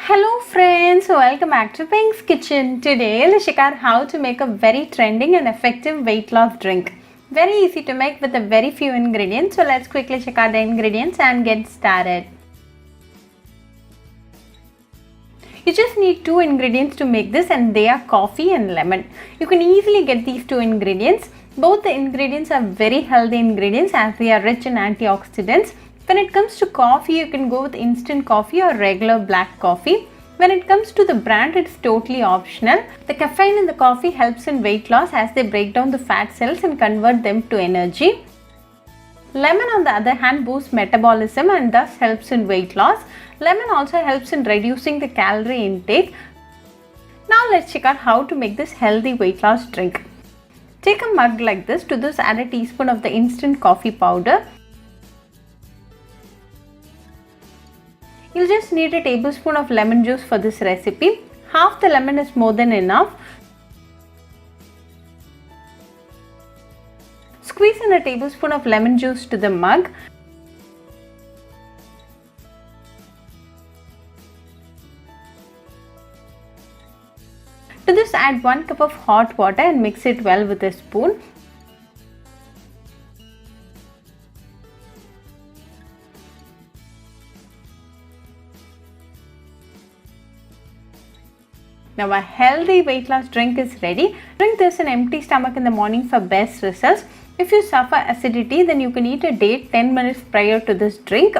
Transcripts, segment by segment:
Hello friends, welcome back to Pink's Kitchen. Today let's check out how to make a very trending and effective weight loss drink. Very easy to make with a very few ingredients. So let's quickly check out the ingredients and get started. You just need two ingredients to make this, and they are coffee and lemon. You can easily get these two ingredients. Both the ingredients are very healthy ingredients as they are rich in antioxidants. When it comes to coffee, you can go with instant coffee or regular black coffee. When it comes to the brand, it's totally optional. The caffeine in the coffee helps in weight loss as they break down the fat cells and convert them to energy. Lemon, on the other hand, boosts metabolism and thus helps in weight loss. Lemon also helps in reducing the calorie intake. Now let's check out how to make this healthy weight loss drink. Take a mug like this. To this, add a teaspoon of the instant coffee powder. You'll just need a tablespoon of lemon juice for this recipe. Half the lemon is more than enough. Squeeze in a tablespoon of lemon juice to the mug. To this, add 1 cup of hot water and mix it well with a spoon. Now a healthy weight loss drink is ready. Drink this in empty stomach in the morning for best results. If you suffer acidity, then you can eat a date 10 minutes prior to this drink.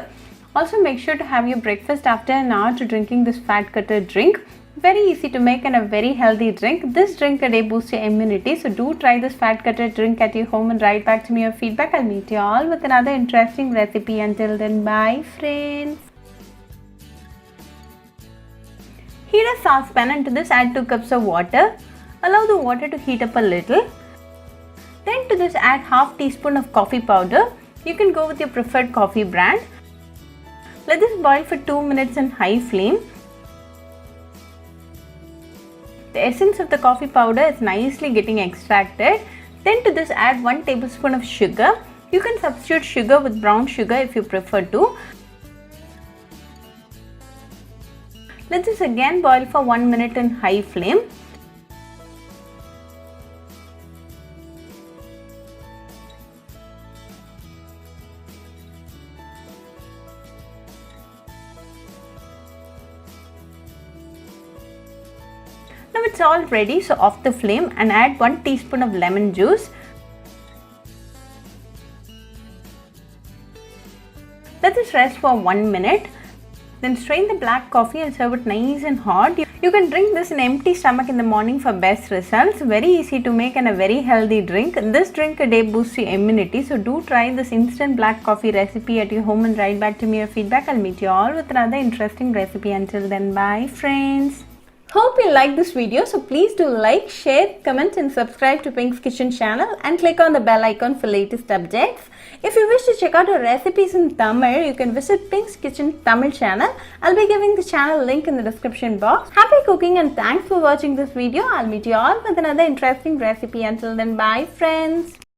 Also make sure to have your breakfast after an hour to drinking this fat cutter drink. Very easy to make and a very healthy drink. This drink a day boosts your immunity. So do try this fat cutter drink at your home and write back to me your feedback. I'll meet you all with another interesting recipe. Until then, bye friends. Heat a saucepan and to this add 2 cups of water. Allow the water to heat up a little. Then to this add half teaspoon of coffee powder. You can go with your preferred coffee brand. Let this boil for 2 minutes in high flame. The essence of the coffee powder is nicely getting extracted. Then to this add 1 tablespoon of sugar. You can substitute sugar with brown sugar if you prefer to. Let this again boil for 1 minute in high flame. Now it's all ready, so off the flame and add 1 teaspoon of lemon juice. Let this rest for 1 minute. Then strain the black coffee and serve it nice and hot. You can drink this in empty stomach in the morning for best results. Very easy to make and a very healthy drink. This drink a day boosts your immunity. So do try this instant black coffee recipe at your home and write back to me your feedback. I'll meet you all with another interesting recipe. Until then, bye friends. Hope you like this video, so please do like, share, comment and subscribe to Pink's Kitchen channel and click on the bell icon for latest updates. If you wish to check out our recipes in Tamil, you can visit Pink's Kitchen Tamil channel. I'll be giving the channel link in the description box. Happy cooking and thanks for watching this video. I'll meet you all with another interesting recipe. Until then, bye friends.